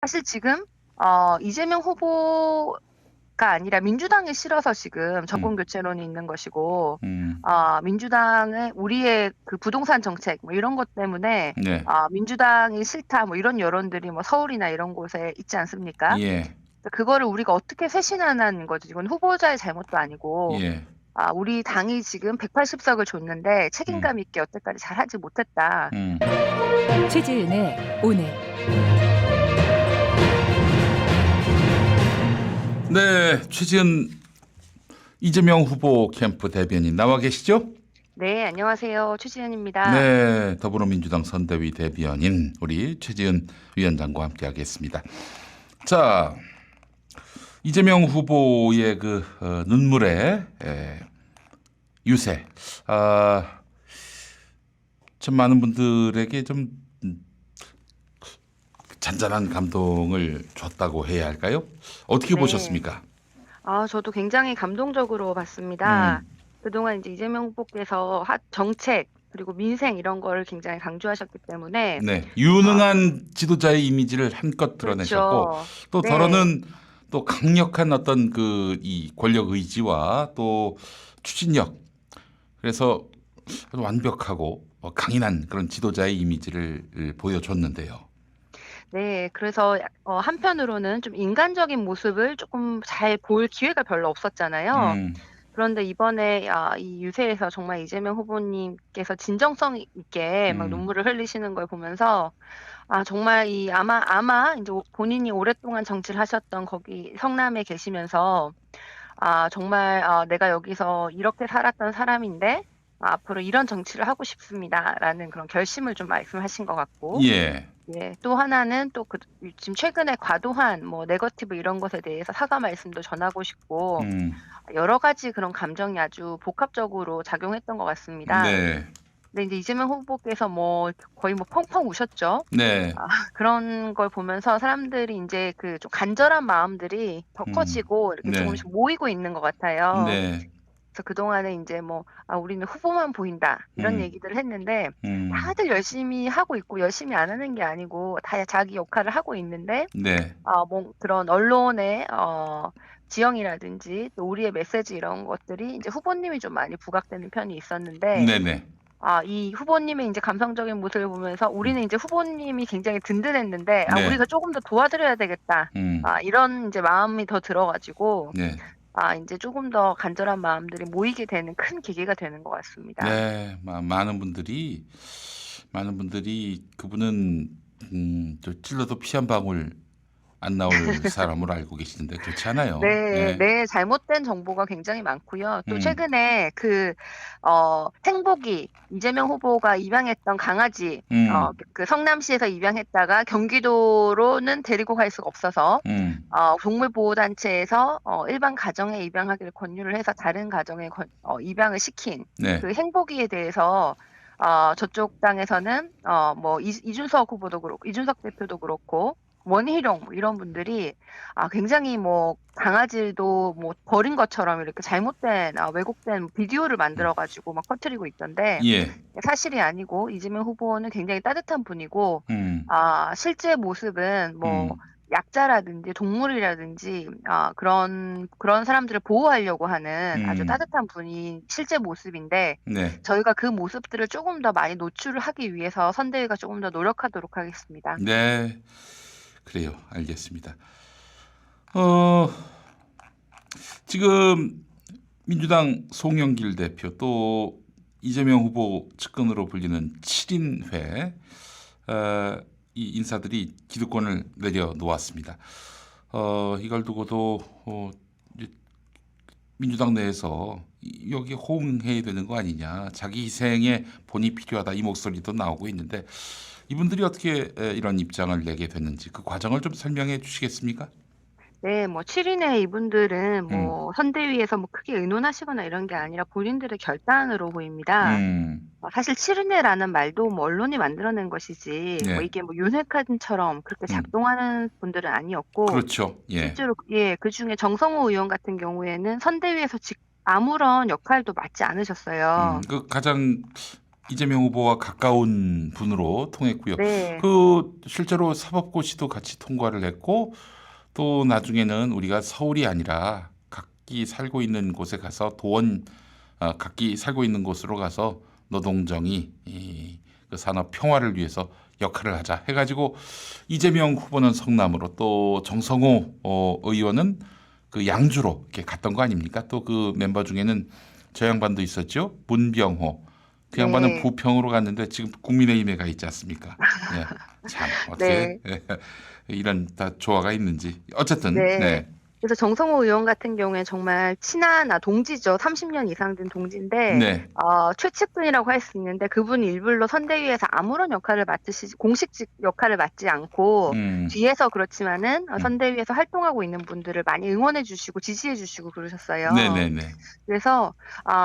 사실 지금 이재명 후보가 아니라 민주당이 싫어서 지금 음, 정권 교체론이 있는 것이고, 음, 민주당의 우리의 그 부동산 정책 뭐 이런 것 때문에 네, 민주당이 싫다 뭐 이런 여론들이 뭐 서울이나 이런 곳에 있지 않습니까? 예, 그거를 우리가 어떻게 쇄신하는 거지? 이건 후보자의 잘못도 아니고, 예, 우리 당이 지금 180석을 줬는데 음, 책임감 있게 여태까지 잘하지 못했다. 음. 최지은의 오늘. 네, 최지은 이재명 후보 캠프 대변인 나와 계시죠? 네, 안녕하세요. 최지은입니다. 네, 더불어민주당 선대위 대변인 우리 최지은 위원장과 함께하겠습니다. 자, 이재명 후보의 그 눈물의 유세, 아, 참 많은 분들에게 좀 잔잔한 감동을 줬다고 해야 할까요? 어떻게 네. 보셨습니까? 저도 굉장히 감동적으로 봤습니다. 음, 그동안 이제 이재명 후보께서 정책, 그리고 민생 이런 거를 굉장히 강조하셨기 때문에, 네, 좀, 유능한 지도자의 이미지를 한껏 드러내셨고 그렇죠. 또 네. 더러는 또 강력한 어떤 그 이 권력 의지와 또 추진력 그래서 아주 완벽하고 강인한 그런 지도자의 이미지를 보여줬는데요. 네. 그래서 한편으로는 좀 인간적인 모습을 조금 잘 볼 기회가 별로 없었잖아요. 음, 그런데 이번에 이 유세에서 정말 이재명 후보님께서 진정성 있게 막 음, 눈물을 흘리시는 걸 보면서 정말 아마 이제 본인이 오랫동안 정치를 하셨던 거기 성남에 계시면서 정말 '내가 여기서 이렇게 살았던 사람인데 앞으로 이런 정치를 하고 싶습니다.'라는 그런 결심을 좀 말씀하신 것 같고, 예, 예, 또 하나는 또 지금 최근에 과도한 뭐 네거티브 이런 것에 대해서 사과 말씀도 전하고 싶고, 음, 여러 가지 그런 감정이 아주 복합적으로 작용했던 것 같습니다. 네, 근데 이제 이재명 후보께서 뭐 거의 뭐 펑펑 우셨죠. 네, 그런 걸 보면서 사람들이 인제 그 좀 간절한 마음들이 더 커지고 이렇게 네, 조금씩 모이고 있는 것 같아요. 네, 그래서 그동안에 인제 뭐 "우리는 후보만 보인다." 이런 음, 얘기들을 했는데, 음, 다들 열심히 하고 있고 열심히 안 하는 게 아니고 다 자기 역할을 하고 있는데, 네, 뭐 그런 언론의 지형이라든지 또 우리의 메시지 이런 것들이 인제 후보님이 좀 많이 부각되는 편이 있었는데, 네, 네, 이 후보님의 인제 감성적인 모습을 보면서 우리는 인제 후보님이 굉장히 든든했는데, 네, '우리가 쪼금 더 도와드려야 되겠다.' 음, 이런 인제 마음이 더 들어 가지고 네. 인제 쪼금 더 간절한 마음들이 모이게 되는 큰 계기가 되는 것 같습니다. 네, 많은 분들이 그분은 저 찔러도 피 한 방울 안 나올 사람으로 알고 계시는데 그렇지 않아요. 네. 네, 네. 잘못된 정보가 굉장히 많고요. 또 음, 최근에 행복이 이재명 후보가 입양했던 강아지, 음, 그 성남시에서 입양했다가 경기도로는 데리고 갈 수가 없어서 음, 동물보호단체에서 일반 가정에 입양하기를 권유를 해서 다른 가정에 입양을 시킨 네, 그 행복이에 대해서 저쪽 당에서는 뭐 이준석 후보도 그렇고 이준석 대표도 그렇고 원희룡 뭐 이런 분들이 굉장히 뭐 강아지도 뭐 버린 것처럼 이렇게 잘못된 왜곡된 비디오를 만들어 가지고 막 퍼뜨리고 있던데, 예, 사실이 아니고 이재명 후보는 굉장히 따뜻한 분이고, 음, 실제 모습은 뭐 음, 약자라든지 동물이라든지 그런 사람들을 보호하려고 하는 아주 음, 따뜻한 분이 실제 모습인데, 네, 저희가 그 모습들을 조금 더 많이 노출을 하기 위해서 선대위가 조금 더 노력하도록 하겠습니다. 네, 그래요. 알겠습니다. 어, 지금 민주당 송영길 대표 또 이재명 후보 측근으로 불리는 7인회 이 인사들이 기득권을 내려놓았습니다. 이걸 두고도 이제 민주당 내에서 여기 호응해야 되는 거 아니냐, 자기 희생에 본이 필요하다 이 목소리도 나오고 있는데 이분들이 어떻게 이런 입장을 내게 됐는지 그 과정을 좀 설명해 주시겠습니까? 네. 뭐 7 인의 이분들은 음, 뭐 선대위에서 뭐 크게 의논하시거나 이런 게 아니라 본인들의 결단으로 보입니다. 음, 사실 7 인회라는 말도 뭐 언론이 만들어낸 것이지 뭐 네, 이게 뭐 윤핵관처럼 그렇게 음, 작동하는 분들은 아니었고, 그렇죠. 예, 실제로 그중에 정성호 의원 같은 경우에는 선대위에서 아무런 역할도 맡지 않으셨어요. 그 가장 이재명 후보와 가까운 분으로 통했고요. 네. 그 실제로 사법고시도 같이 통과를 했고 또 나중에는 우리가 서울이 아니라 각기 살고 있는 곳에 가서 각기 살고 있는 곳으로 가서 노동정의 그 산업 평화를 위해서 역할을 하자 해가지고 이재명 후보는 성남으로 또 정성호 의원은 그 양주로 이렇게 갔던 거 아닙니까? 또 그 멤버 중에는 저 양반도 있었죠. 문병호. 그 양반은 네. 부평으로 갔는데 지금 국민의힘에 가 있지 않습니까? 예. 참 어떻게 네. 이런 다 조화가 있는지. 어쨌든 네. 네. 그래서 정성호 의원 같은 경우에 정말 친한 동지죠. 30년 이상 된 동지인데 네. 최측근이라고 할 수 있는데 그분이 일부러 선대위에서 아무런 역할을 맡으시지 공식직 역할을 맡지 않고 음. 뒤에서 그렇지만은 음. 선대위에서 활동하고 있는 분들을 많이 응원해 주시고 지지해 주시고 그러셨어요. 네네네. 그래서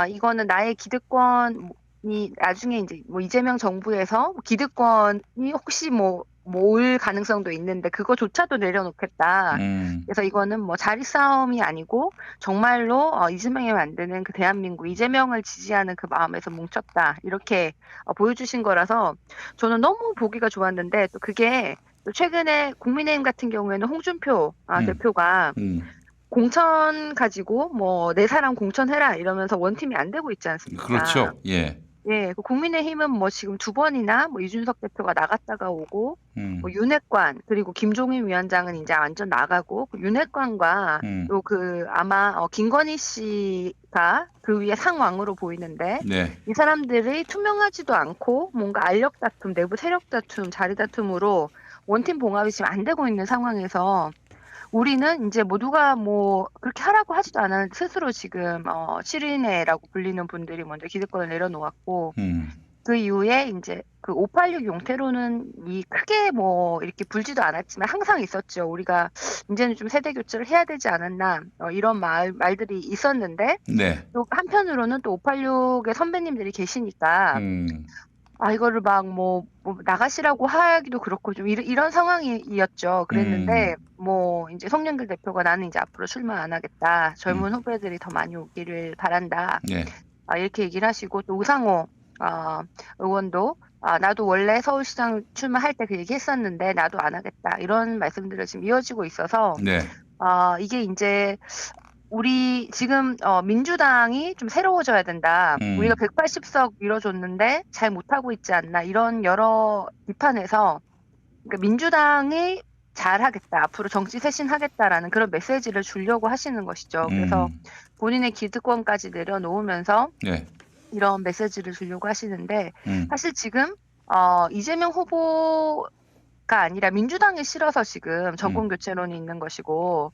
이거는 나의 기득권이 나중에 이제 뭐 이재명 정부에서 기득권이 혹시 뭐 올 가능성도 있는데 그거조차도 내려놓겠다. 음. 그래서 이거는 뭐 자리 싸움이 아니고 정말로 이재명이 만드는 그 대한민국 이재명을 지지하는 그 마음에서 뭉쳤다. 이렇게 보여주신 거라서 저는 너무 보기가 좋았는데 또 그게 또 최근에 국민의힘 같은 경우에는 홍준표 음. 대표가 음. 공천 가지고 뭐 내 사람 공천해라 이러면서 원팀이 안 되고 있지 않습니까? 그렇죠. 예. 예, 그 국민의힘은 뭐 지금 2번이나 뭐 이준석 대표가 나갔다가 오고 뭐 음. 윤핵관 그리고 김종인 위원장은 이제 완전 나가고 그 윤핵관과 음. 또 그 아마 김건희 씨가 그 위에 상왕으로 보이는데 네. 이 사람들이 투명하지도 않고 뭔가 알력 다툼, 내부 세력 다툼, 자리 다툼으로 원팀 봉합이 지금 안 되고 있는 상황에서 우리는 이제 모두가 뭐 그렇게 하라고 하지도 않았는데 스스로 지금 7인회라고 불리는 분들이 먼저 기득권을 내려놓았고 음. 그 이후에 이제 그 586 용태로는 크게 뭐 이렇게 불지도 않았지만 항상 있었죠. 우리가 이제는 좀 세대 교체를 해야 되지 않았나 이런 말들이 있었는데 네. 또 한편으로는 또 586의 선배님들이 계시니까 음. 이거를 막 뭐 나가시라고 하기도 그렇고 좀 이런 상황이었죠. 그랬는데 뭐 이제 송영길 대표가 나는 이제 앞으로 출마 안 하겠다. 젊은 후배들이 더 많이 오기를 바란다. 네. 이렇게 얘기를 하시고 또 우상호 의원도 나도 원래 서울시장 출마할 때 그 얘기 했었는데 나도 안 하겠다. 이런 말씀들을 지금 이어지고 있어서 네. 이게 이제 우리 지금 민주당이 좀 새로워져야 된다. 우리가 180석 밀어줬는데 잘 못하고 있지 않나. 이런 여러 비판에서 그러니까 민주당이 잘하겠다. 앞으로 정치 쇄신하겠다라는 그런 메시지를 주려고 하시는 것이죠. 그래서 본인의 기득권까지 내려놓으면서 네. 이런 메시지를 주려고 하시는데 사실 지금 이재명 후보가 아니라 민주당이 싫어서 지금 정권 교체론이 있는 것이고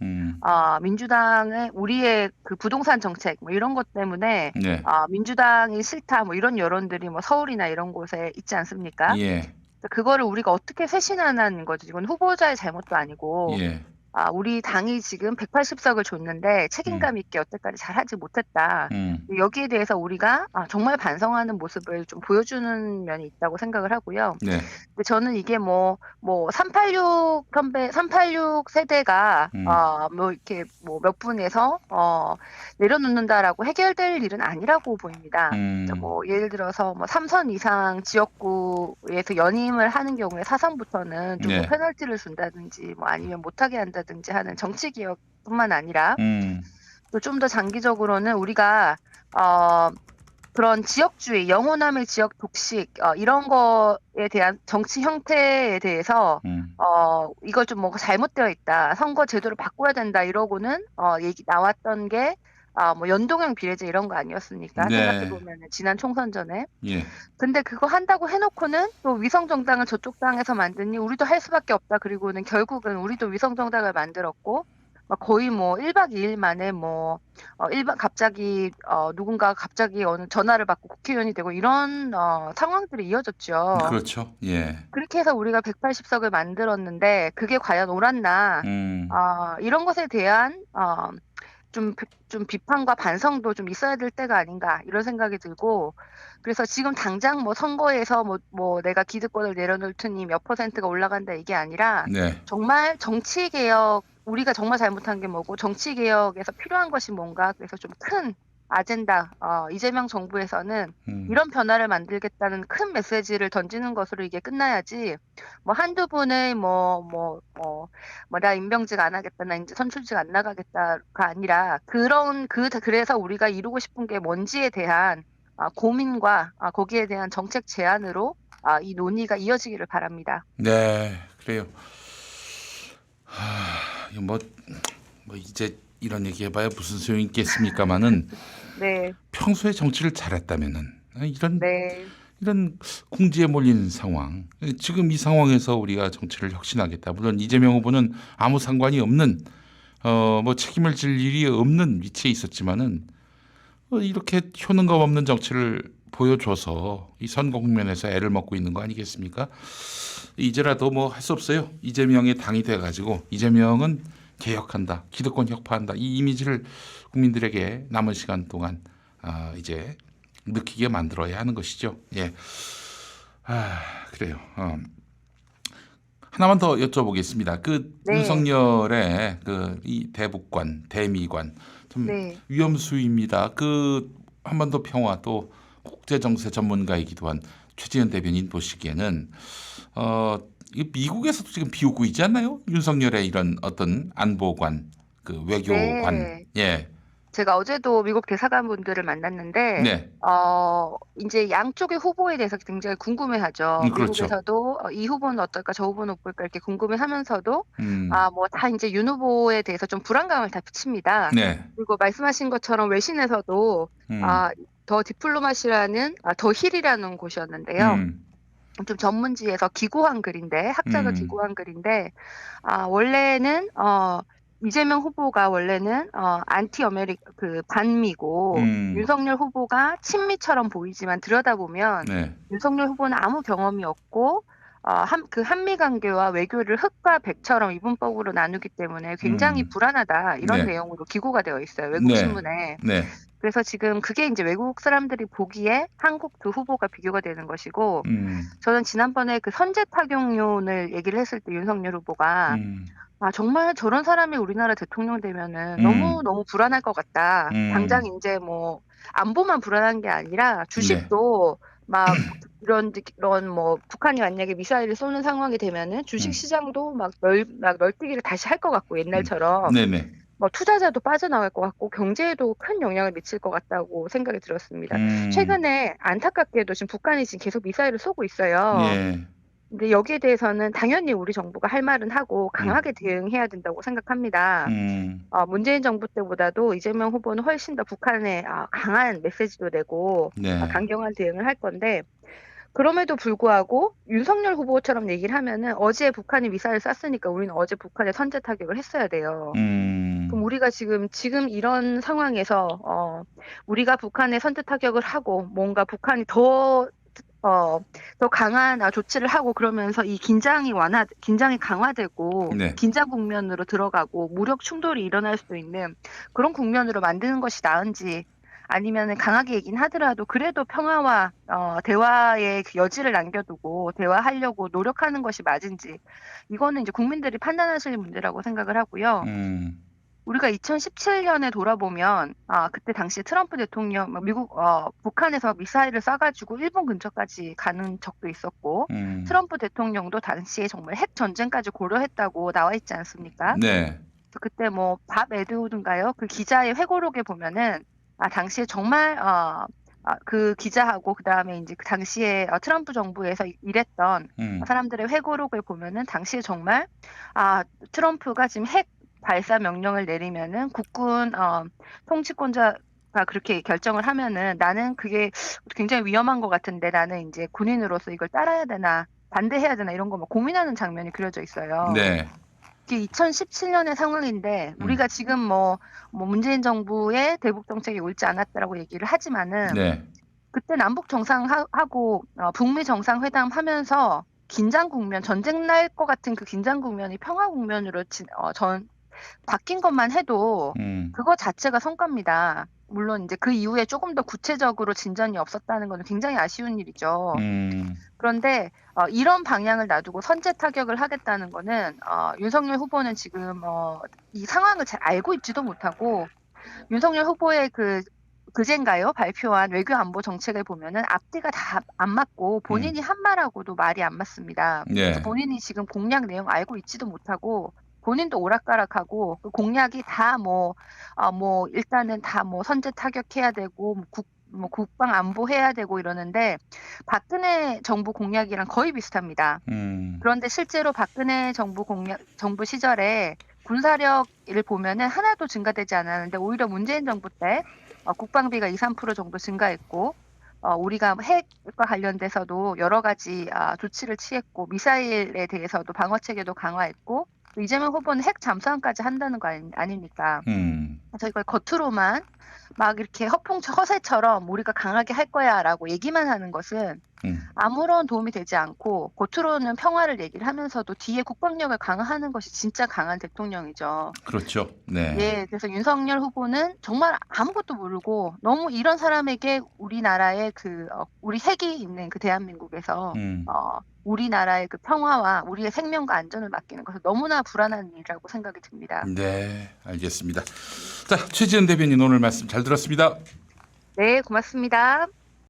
민주당의 우리의 그 부동산 정책 뭐 이런 것 때문에 네. 민주당이 싫다 뭐 이런 여론들이 뭐 서울이나 이런 곳에 있지 않습니까? 예. 그거를 우리가 어떻게 쇄신하는 거지? 이건 후보자의 잘못도 아니고 예. 우리 당이 지금 180석을 줬는데 책임감 있게 여태까지 잘하지 못했다. 여기에 대해서 우리가 정말 반성하는 모습을 좀 보여주는 면이 있다고 생각을 하고요. 네. 근데 저는 이게 뭐 386 세대가 뭐 이렇게 뭐 몇 분에서 내려놓는다라고 해결될 일은 아니라고 보입니다. 뭐 예를 들어서 뭐 3선 이상 지역구에서 연임을 하는 경우에 사상부터는 좀 네. 뭐 페널티를 준다든지 뭐 아니면 못하게 한다든지 하는 정치 개혁뿐만 아니라 또 좀 더 장기적으로는 우리가 그런 지역주의, 영호남의 지역 독식 이런 거에 대한 정치 형태에 대해서 이걸 좀 뭐가 잘못되어 있다. 선거 제도를 바꿔야 된다. 이러고는 얘기 나왔던 게 뭐 연동형 비례제 이런 거 아니었습니까? 네. 생각해보면 지난 총선 전에. 예. 근데 그거 한다고 해놓고는 또 위성정당을 저쪽 당에서 만드니 우리도 할 수밖에 없다. 그리고는 결국은 우리도 위성정당을 만들었고 막 거의 뭐 1박 2일 만에 뭐 갑자기 누군가 갑자기 어느 전화를 받고 국회의원이 되고 이런 상황들이 이어졌죠. 그렇죠. 예. 그렇게 해서 우리가 180석을 만들었는데 그게 과연 옳았나? 이런 것에 대한 좀 비판과 반성도 좀 있어야 될 때가 아닌가 이런 생각이 들고 그래서 지금 당장 뭐 선거에서 뭐 내가 기득권을 내려놓을 테니 몇 %가 올라간다 이게 아니라 네. 정말 정치 개혁 우리가 정말 잘못한 게 뭐고 정치 개혁에서 필요한 것이 뭔가 그래서 좀 큰 아젠다, 이재명 정부에서는 음. 이런 변화를 만들겠다는 큰 메시지를 던지는 것으로 이게 끝나야지, 뭐 한두 분의 나 임명직 안 하겠다, 나 이제 선출직 안 나가겠다가 아니라 그래서 우리가 이루고 싶은 게 뭔지에 대한 고민과 거기에 대한 정책 제안으로 이 논의가 이어지기를 바랍니다. 네, 그래요. 이거 뭐 이제 이런 얘기 해봐야 무슨 소용이 있겠습니까마는 네, 평소에 정치를 잘했다면은 네, 이런 궁지에 몰린 상황, 지금 이 상황에서 우리가 정치를 혁신하겠다. 물론 이재명 후보는 아무 상관이 없는 뭐 책임을 질 일이 없는 위치에 있었지만은 이렇게 효능감 없는 정치를 보여줘서 이 선거 국면에서 애를 먹고 있는 거 아니겠습니까? 이제라도 뭐 할 수 없어요. 이재명의 당이 돼가지고 이재명은 개혁한다, 기득권 혁파한다 이 이미지를 국민들에게 남은 시간 동안 이제 느끼게 만들어야 하는 것이죠. 예, 그래요. 하나만 더 여쭤보겠습니다. 그 네, 윤석열의 그 이 대북관, 대미관 좀 네, 위험수위입니다. 그 한반도 평화 또 국제 정세 전문가이기도 한 최지은 대변인 보시기에는 이 미국에서도 지금 비오고 있지 않나요? 윤석열의 이런 어떤 안보관, 그 외교관, 네. 예, 제가 어제도 미국 대사관분들을 만났는데, 네, 이제 양쪽의 후보에 대해서 굉장히 궁금해하죠. 그렇죠. 미국에서도 이 후보는 어떨까, 저 후보는 어떨까 이렇게 궁금해하면서도, 음, 뭐 다 이제 윤 후보에 대해서 좀 불안감을 다 비칩니다. 네, 그리고 말씀하신 것처럼 외신에서도, 음, 아, 더 디플로마시라는, 더 힐이라는 곳이었는데요. 음, 좀 전문지에서 기고한 글인데, 학자가 음, 기고한 글인데, 원래는, 이재명 후보가 원래는, 안티 아메리카, 반미고, 음, 윤석열 후보가 친미처럼 보이지만 들여다보면, 네, 윤석열 후보는 아무 경험이 없고, 한미 관계와 외교를 흑과 백처럼 이분법으로 나누기 때문에 굉장히 음, 불안하다. 이런 네, 내용으로 기고가 되어 있어요. 외국 네, 신문에. 네, 그래서 지금 그게 이제 외국 사람들이 보기에 한국 두 후보가 비교가 되는 것이고, 음, 저는 지난번에 그 선제 타격론을 얘기를 했을 때 윤석열 후보가 음, 정말 저런 사람이 우리나라 대통령 되면은 음, 너무너무 불안할 것 같다. 당장 음, 이제 뭐 안보만 불안한 게 아니라 네, 주식도 막 이런 뭐 북한이 만약에 미사일을 쏘는 상황이 되면은 주식 음, 시장도 막 널뛰기를 다시 할 것 같고 옛날처럼 네, 네, 뭐 투자자도 빠져나갈 것 같고 경제에도 큰 영향을 미칠 것 같다고 생각이 들었습니다. 음, 최근에 안타깝게도 지금 북한이 지금 계속 미사일을 쏘고 있어요. 예, 근데 여기에 대해서는 당연히 우리 정부가 할 말은 하고 음, 강하게 대응해야 된다고 생각합니다. 음, 문재인 정부 때보다도 이재명 후보는 훨씬 더 북한에 강한 메시지도 내고 네, 강경한 대응을 할 건데 그럼에도 불구하고 윤석열 후보처럼 얘기를 하면은 어제 북한이 미사일 쐈으니까 우리는 어제 북한에 선제 타격을 했어야 돼요. 그럼 음, 우리가 지금 이런 상황에서 우리가 북한에 선제 타격을 하고 뭔가 북한이 더 강한 조치를 하고 그러면서 이 긴장이 강화되고 네, 긴장 국면으로 들어가고 무력 충돌이 일어날 수도 있는 그런 국면으로 만드는 것이 나은지 아니면 강하게 얘기는 하더라도 그래도 평화와 대화의 그 여지를 남겨두고 대화하려고 노력하는 것이 맞은지 이거는 이제 국민들이 판단하실 문제라고 생각을 하고요. 음, 우리가 2017년에 돌아보면 그때 당시 트럼프 대통령 북한에서 미사일을 쏴가지고 일본 근처까지 가는 적도 있었고 음, 트럼프 대통령도 당시에 정말 핵 전쟁까지 고려했다고 나와 있지 않습니까? 네, 그래서 그때 뭐 밥 에드우드인가요? 그 기자의 회고록에 보면은 당시에 정말 그 기자하고 그다음에 이제 그 당시에 트럼프 정부에서 일했던 음, 사람들의 회고록을 보면은 당시에 정말 트럼프가 지금 핵 발사 명령을 내리면은 국군 통치권자가 그렇게 결정을 하면은 나는 그게 굉장히 위험한 것 같은데 나는 이제 군인으로서 이걸 따라야 되나 반대해야 되나 이런 거 막 고민하는 장면이 그려져 있어요. 네, 이게 2017년의 상황인데 음, 우리가 지금 뭐 문재인 정부의 대북 정책이 옳지 않았다라고 얘기를 하지만은 네, 그때 남북 정상하고 북미 정상회담 하면서 긴장 국면, 전쟁 날 것 같은 그 긴장 국면이 평화 국면으로 바뀐 것만 해도 음, 그거 자체가 성과입니다. 물론 이제 그 이후에 조금 더 구체적으로 진전이 없었다는 건 굉장히 아쉬운 일이죠. 음, 그런데 이런 방향을 놔두고 선제 타격을 하겠다는 거는 윤석열 후보는 지금 이 상황을 잘 알고 있지도 못하고 윤석열 후보의 그 그젠가요? 발표한 외교 안보 정책을 보면은 앞뒤가 다 안 맞고 본인이 한 말하고도 말이 안 맞습니다. 그래서 예. 본인이 지금 공약 내용 알고 있지도 못하고 본인도 오락가락하고 그 공약이 다 뭐 일단은 다 뭐 선제 타격해야 되고 뭐 국방 안보 해야 되고 이러는데 박근혜 정부 공약이랑 거의 비슷합니다. 그런데 실제로 박근혜 정부 시절에 군사력을 보면은 하나도 증가되지 않았는데 오히려 문재인 정부 때 국방비가 2~3% 정도 증가했고 우리가 핵과 관련돼서도 여러 가지 조치를 취했고 미사일에 대해서도 방어 체계도 강화했고 또 이재명 후보는 핵 잠수함까지 한다는 거 아닙니까? 그래서 이걸 겉으로만 막 이렇게 허세처럼 우리가 강하게 할 거야라고 얘기만 하는 것은 아무런 도움이 되지 않고 겉으로는 평화를 얘기를 하면서도 뒤에 국방력을 강화하는 것이 진짜 강한 대통령이죠. 그렇죠. 네. 예, 그래서 윤석열 후보는 정말 아무것도 모르고 너무 이런 사람에게 우리나라의 우리 핵이 있는 그 대한민국에서 우리나라의 그 평화와 우리의 생명과 안전을 맡기는 것은 너무나 불안한 일이라고 생각이 듭니다. 네, 알겠습니다. 자, 최지은 대변인 오늘 말씀 잘 들었습니다. 네, 고맙습니다.